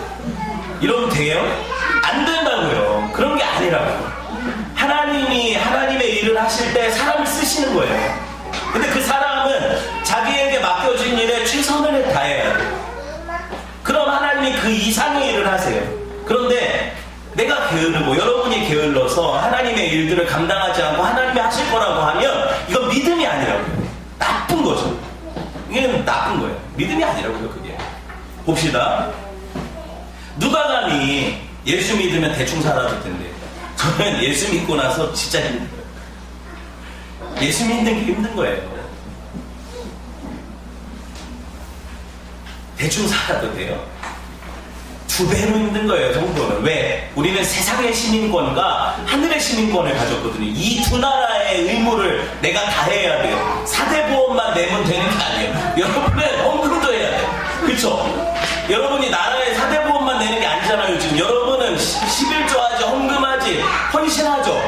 이러면 돼요? 안 된다고요. 그런 게 아니라 하시는 거예요. 근데 그 사람은 자기에게 맡겨진 일에 최선을 다해야 돼요. 그럼 하나님이 그 이상의 일을 하세요. 그런데 내가 게으르고 여러분이 게을러서 하나님의 일들을 감당하지 않고 하나님이 하실 거라고 하면 이건 믿음이 아니라고요. 나쁜 거죠. 이게 나쁜 거예요. 믿음이 아니라고요. 그게. 봅시다. 누가 감히 예수 믿으면 대충 살아도 텐데 저는 예수 믿고 나서 진짜 힘든 거예요. 예수 믿는 게 힘든 거예요. 대충 살아도 돼요. 2배로 힘든 거예요. 정도는. 왜? 우리는 세상의 시민권과 하늘의 시민권을 가졌거든요. 이 두 나라의 의무를 내가 다 해야 돼요. 사대보험만 내면 되는 게 아니에요. 여러분은 헌금도 해야 돼요. 그렇죠? 여러분이 나라의 사대보험만 내는 게 아니잖아요. 지금 여러분은 11조 하지, 헌금하지, 헌신하죠.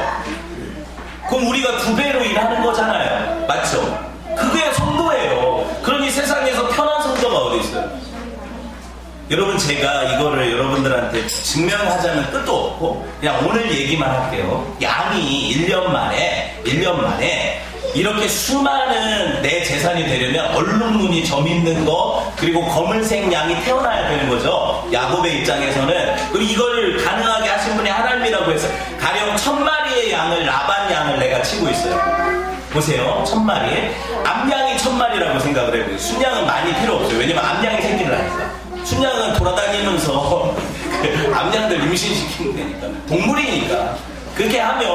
그럼 우리가 2배로 일하는 거잖아요. 맞죠? 그게 성도예요. 그러니 세상에서 편한 성도가 어디 있어요? 여러분, 제가 이거를 여러분들한테 증명하자면 끝도 없고 그냥 오늘 얘기만 할게요. 양이 1년 만에 이렇게 수많은 내 재산이 되려면 얼룩무늬 점 있는 거 그리고 검은색 양이 태어나야 되는 거죠. 야곱의 입장에서는. 그리고 이걸 가능하게 하신 분이 하나님이라고 해서 가령 1000마리의 양을 라반 양을 내가 치고 있어요. 보세요. 1000마리 암양이 1000마리라고 생각을 해보세요. 순양은 많이 필요 없어요. 왜냐면 암양이 새끼를 하니까. 순양은 돌아다니면서 암양들 임신시키면 되니까. 동물이니까. 그렇게 하면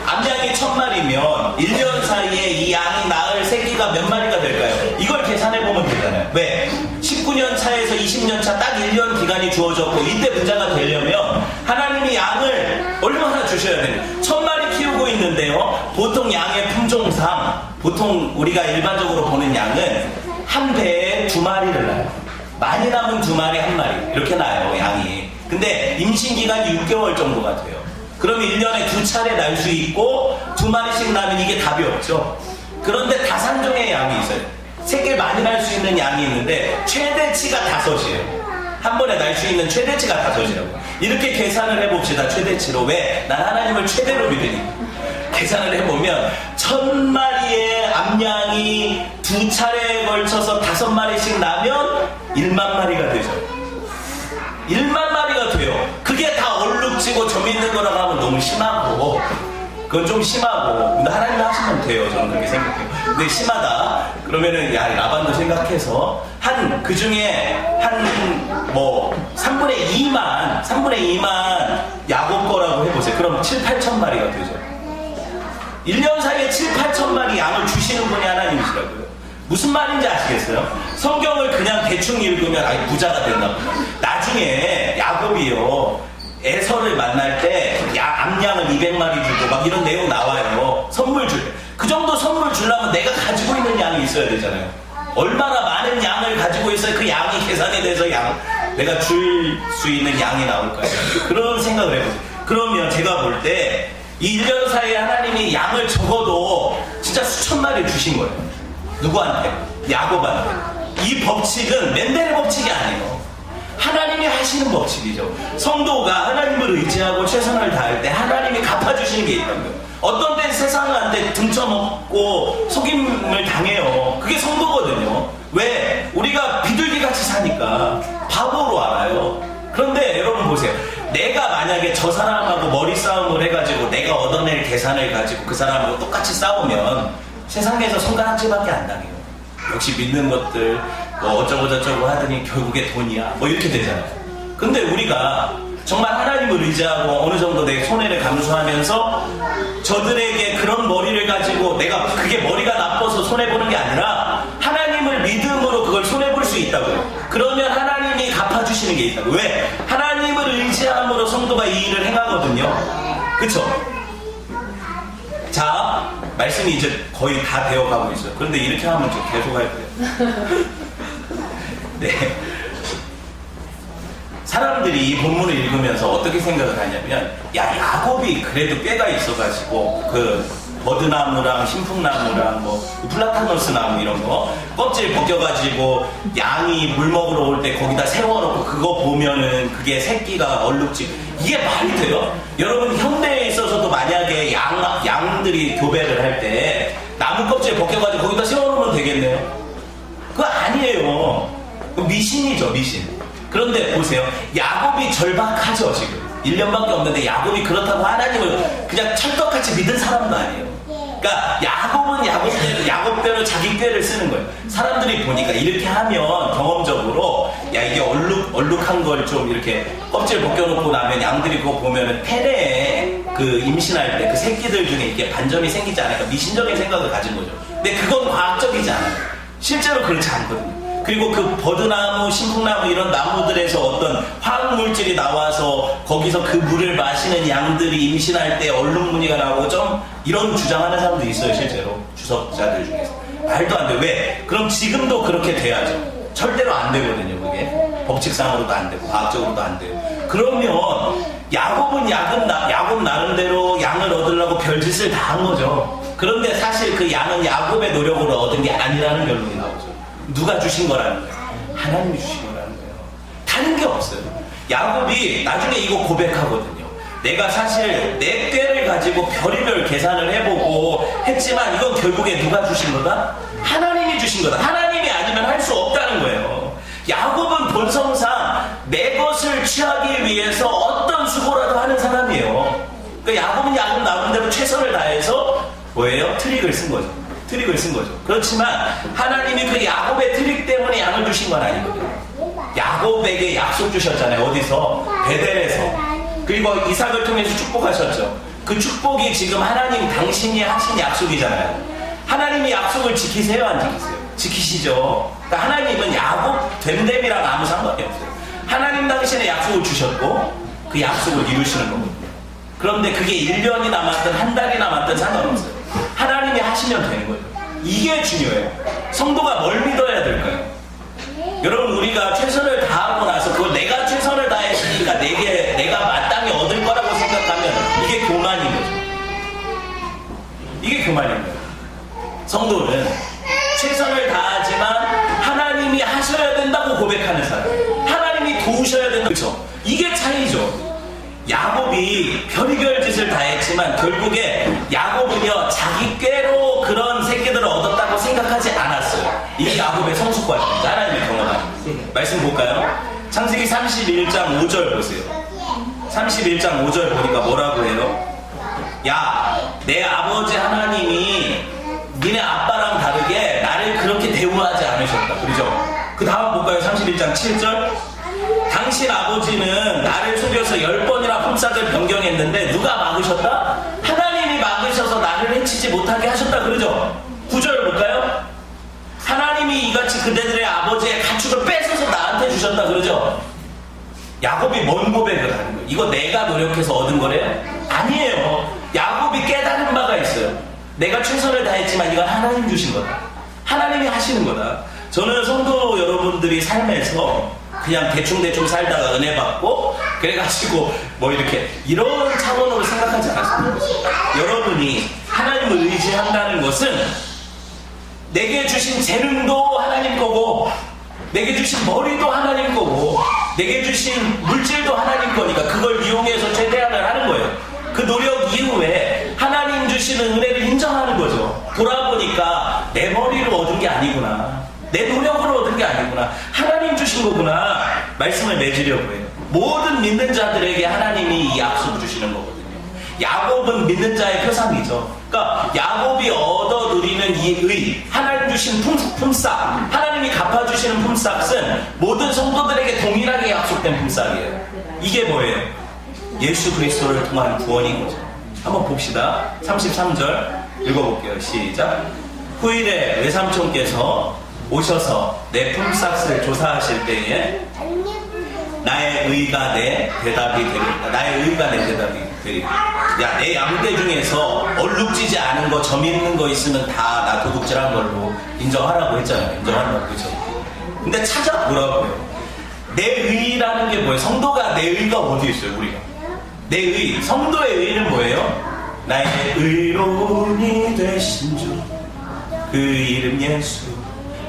암양이 1000마리면 1년 사이에 이 양이 낳을 새끼가 몇 마리가 될까요? 이걸 계산해보면 되잖아요. 왜? 19년 차에서 20년 차 딱 1년 기간이 주어졌고 이때 부자가 되려면 하나님이 양을 얼마나 주셔야 돼요? 1000마리 키우고 있는데요. 보통 양의 품종상 보통 우리가 일반적으로 보는 양은 한 배에 2마리를 낳아요. 많이 남은 2마리, 1마리 이렇게 나요, 양이. 근데 임신기간이 6개월 정도가 돼요. 그러면 1년에 2차례 날 수 있고 2마리씩 나면 이게 답이 없죠. 그런데 다산종의 양이 있어요. 새끼를 많이 날 수 있는 양이 있는데 최대치가 5이에요. 한 번에 날 수 있는 최대치가 5이라고. 이렇게 계산을 해봅시다. 최대치로. 왜? 난 하나님을 최대로 믿으니까. 계산을 해보면 1000마리의 암양이 2차례에 걸쳐서 5마리씩 나면 1만 마리가 되죠. 1만 마리가 돼요. 그게 다 얼룩지고 점 있는 거라고 하면 너무 심하고 그건 좀 심하고 근데 하나님 하시면 돼요. 저는 그렇게 생각해요. 근데 심하다 그러면은 야 라반도 생각해서 한 그 중에 한 뭐 3분의 2만 야곱 거라고 해보세요. 그럼 7, 8천 마리가 되죠. 1년 사이에 7, 8천 마리 양을 주시는 분이 하나님이시라고요. 무슨 말인지 아시겠어요? 성경을 그냥 대충 읽으면 아니 부자가 된다고. 나중에 야곱이요 에서를 만날 때 암양을 200마리 주고 막 이런 내용 나와요. 선물 줄 때. 그 정도 선물 주려면 내가 가지고 있는 양이 있어야 되잖아요. 얼마나 많은 양을 가지고 있어야 그 양이 계산이 돼서 내가 줄 수 있는 양이 나올까요? 그런 생각을 해보세요. 그러면 제가 볼 때 이 1년 사이에 하나님이 양을 적어도 진짜 수천 마리 주신 거예요. 누구한테? 야곱한테. 이 법칙은 맨델의 법칙이 아니에요. 하나님이 하시는 법칙이죠. 성도가 하나님을 의지하고 최선을 다할 때 하나님이 갚아주시는 게 있다고요. 어떤 때는 세상한테 등쳐먹고 속임을 당해요. 그게 성도거든요. 왜? 우리가 비둘기같이 사니까 바보로 알아요. 그런데 여러분 보세요. 내가 만약에 저 사람하고 머리 싸움을 해가지고 내가 얻어낼 계산을 가지고 그 사람하고 똑같이 싸우면 세상에서 손가락질밖에 안 당해요. 역시 믿는 것들 뭐 어쩌고저쩌고 하더니 결국에 돈이야 뭐 이렇게 되잖아요. 근데 우리가 정말 하나님을 의지하고 어느 정도 내 손해를 감수하면서 저들에게 그런 머리를 가지고 내가 그게 머리가 나빠서 손해보는 게 아니라 하나님을 믿음으로 그걸 손해볼 수 있다고요. 그러면 하나님이 갚아주시는 게 있다고. 왜? 하나님을 의지함으로 성도가 이 일을 행하거든요. 그쵸? 자, 말씀이 이제 거의 다 되어가고 있어요. 그런데 이렇게 하면 좀 계속 할 거예요. 네. 사람들이 이 본문을 읽으면서 어떻게 생각을 하냐면 야 야곱이 그래도 꾀가 있어가지고 그 버드나무랑 신풍나무랑 뭐 플라타노스 나무 이런 거 껍질 벗겨가지고 양이 물 먹으러 올 때 거기다 세워놓고 그거 보면은 그게 새끼가 얼룩지 이게 말이 돼요? 여러분 현대에 있어서도 만약에 양들이 교배를 할 때 나무 벗겨가지고 거기다 세워놓으면 되겠네요. 그거 아니에요. 그 미신이죠, 미신. 그런데 보세요. 야곱이 절박하죠, 지금. 1년밖에 없는데 야곱이 그렇다고 하나님을 그냥 찰떡같이 믿은 사람도 아니에요. 그러니까 야곱은 야곱대로 자기 꾀를 쓰는 거예요. 사람들이 보니까 이렇게 하면 경험적으로 야 이게 얼룩한 걸 좀 이렇게 껍질 벗겨놓고 나면 양들이 그거 보면은 태내에 그 임신할 때 그 새끼들 중에 이렇게 반점이 생기지 않을까 미신적인 생각을 가진 거죠. 근데 그건 과학적이지 않아요. 실제로 그렇지 않거든요. 그리고 그 버드나무, 신풍나무 이런 나무들에서 어떤 화학물질이 나와서 거기서 그 물을 마시는 양들이 임신할 때 얼룩무늬가 나오고 좀 이런 주장하는 사람도 있어요. 실제로 주석자들 중에서. 말도 안 돼. 왜? 그럼 지금도 그렇게 돼야죠. 절대로 안 되거든요. 그게 법칙상으로도 안 되고 과학적으로도 안 돼요. 그러면 야곱은 야곱 나름대로 양을 얻으려고 별짓을 다 한 거죠. 그런데 사실 그 양은 야곱의 노력으로 얻은 게 아니라는 결론이 나오죠. 누가 주신 거라는 거예요? 하나님이 주신 거라는 거예요. 다른 게 없어요. 야곱이 나중에 이거 고백하거든요. 내가 사실 내 꾀를 가지고 별의별 계산을 해보고 했지만 이건 결국에 누가 주신 거다? 하나님이 주신 거다. 하나님이 아니면 할 수 없다는 거예요. 야곱은 본성상 내 것을 취하기 위해서 어떤 수고라도 하는 사람이에요. 그러니까 야곱은 야곱 나름대로 최선을 다해서 뭐예요? 트릭을 쓴 거죠. 그렇지만 하나님이 그 야곱의 트릭 때문에 양을 주신 건 아니거든요. 야곱에게 약속 주셨잖아요. 어디서? 베델에서. 그리고 이삭을 통해서 축복하셨죠. 그 축복이 지금 하나님 당신이 하신 약속이잖아요. 하나님이 약속을 지키세요? 안 지키세요? 지키시죠. 그러니까 하나님은 야곱 됨됨이랑 아무 상관이 없어요. 하나님 당신의 약속을 주셨고 그 약속을 이루시는 거거든요. 그런데 그게 1년이 남았든 한 달이 남았든 상관없어요. 하나님이 하시면 되는 거예요. 이게 중요해요. 성도가 뭘 믿어야 될까요? 여러분 우리가 최선을 다하고 나서 그걸 내가 최선을 다했으니까 내가 마땅히 얻을 거라고 생각하면 이게 교만인 거죠. 이게 교만인 거예요. 성도는 최선을 다하지만 하나님이 하셔야 된다고 고백하는 사람, 하나님이 도우셔야 된다. 그렇죠? 이게 차이죠. 야곱이 별의별 짓을 다 했지만 결국에 야곱은요 자기 꾀로 그런 새끼들을 얻었다고 생각하지 않았어요. 이게 야곱의 성숙과입니다. 하나님의 경험입니다. 말씀 볼까요? 창세기 31장 5절 보세요. 31장 5절 보니까 뭐라고 해요? 야, 내 아버지 하나님이 니네 아빠랑 다르게 나를 그렇게 대우하지 않으셨다. 그렇죠? 그 다음 볼까요? 31장 7절. 당신 아버지는 나를 속여서 10번이나 품삯을 변경했는데 누가 막으셨다? 하나님이 막으셔서 나를 해치지 못하게 하셨다. 그러죠? 9절 볼까요? 하나님이 이같이 그대들의 아버지의 가축을 뺏어서 나한테 주셨다. 그러죠? 야곱이 뭔 고백을 하는 거예요? 이거 내가 노력해서 얻은 거래요? 아니에요. 야곱이 깨달은 바가 있어요. 내가 최선을 다했지만 이건 하나님 주신 거다. 하나님이 하시는 거다. 저는 성도 여러분들이 삶에서 그냥 대충 살다가 은혜 받고 그래가지고 뭐 이렇게 이런 차원으로 생각하지 않았습니다. 여러분이 하나님을 의지한다는 것은 내게 주신 재능도 하나님 거고 내게 주신 머리도 하나님 거고 내게 주신 물질도 하나님 거니까 그걸 이용해서 최대한을 하는 거예요. 그 노력 이후에 하나님 주시는 은혜를 인정하는 거죠. 돌아보니까 내 머리로 얻은 게 아니구나, 내 노력으로 얻은 게 아니구나, 하나님 주신 거구나. 말씀을 맺으려고 해요. 모든 믿는 자들에게 하나님이 이 약속을 주시는 거거든요. 야곱은 믿는 자의 표상이죠. 그러니까 야곱이 얻어 누리는 이 의, 하나님 주신 품삯, 하나님이 갚아주시는 품삯은 모든 성도들에게 동일하게 약속된 품삯이에요. 이게 뭐예요? 예수 그리스도를 통한 구원인 거죠. 한번 봅시다. 33절 읽어볼게요. 시작. 후일에 외삼촌께서 오셔서 내 품삯을 조사하실 때에 나의 의가 내 대답이 되리라. 나의 의가 내 대답이 되리라. 야, 내 양떼 중에서 얼룩지지 않은 거, 점 있는 거 있으면 다 나 도둑질한 걸로 인정하라고 했잖아요. 인정하라고. 그죠? 근데 찾아보라고요. 내 의라는 게 뭐예요? 성도가 내 의가 어디 있어요? 우리가 내 의, 성도의 의는 뭐예요? 나의 의로운이 되신 주 그 이름 예수.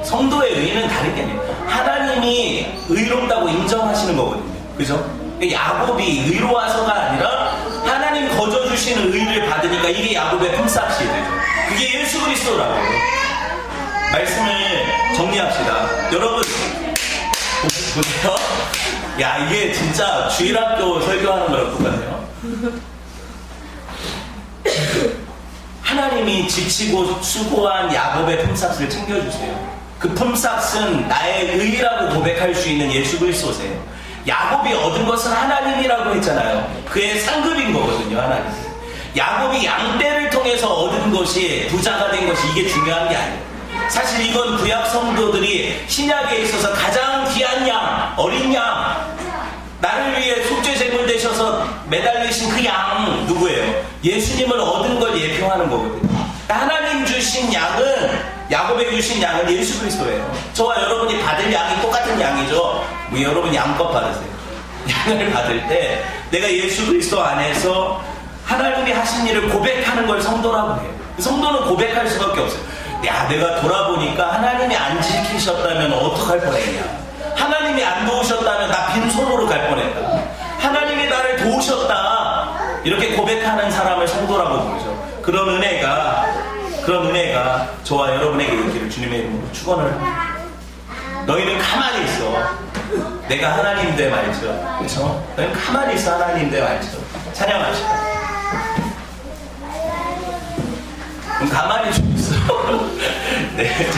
성도의 의는 다른 게 아니에요. 하나님이 의롭다고 인정하시는 거거든요. 그죠? 야곱이 의로워서가 아니라 하나님 거저 주시는 의를 받으니까 이게 야곱의 품삯이 되죠. 그게 예수 그리스도라고요. 말씀을 정리합시다. 여러분 보세요. 야, 이게 진짜 주일학교 설교하는 거랑 똑같네요. 하나님이 지치고 수고한 야곱의 품삯을 챙겨주세요. 그 품삯은 나의 의라고 고백할 수 있는 예수 그리스도세요. 야곱이 얻은 것은 하나님이라고 했잖아요. 그의 상급인 거거든요, 하나님. 야곱이 양떼를 통해서 얻은 것이, 부자가 된 것이 이게 중요한 게 아니에요. 사실 이건 구약 성도들이 신약에 있어서 가장 귀한 양, 어린 양, 나를 위해 속죄 제물 되셔서 매달리신 그 양 누구예요? 예수님을 얻은 걸 예표하는 거거든요. 하나님 주신 양은, 야곱에게 주신 양은 예수 그리스도예요. 저와 여러분이 받을 양이 똑같은 양이죠. 여러분 양껏 받으세요. 양을 받을 때 내가 예수 그리스도 안에서 하나님이 하신 일을 고백하는 걸 성도라고 해요. 성도는 고백할 수밖에 없어요. 야, 내가 돌아보니까 하나님이 안 지키셨다면 어떡할 뻔했냐. 하나님이 안 도우셨다면 나 빈손으로 갈 뻔했다. 하나님이 나를 도우셨다. 이렇게 고백하는 사람을 성도라고 부르죠. 그런 은혜가 저와 여러분에게 있기를 주님의 이름으로 축원을 합니다. 너희는 가만히 있어. 내가 하나님 돼 말죠. 그렇죠? 너희는 가만히 있어. 하나님 돼 말죠. 찬양합시다. 그럼 가만히 좀 있어. 네.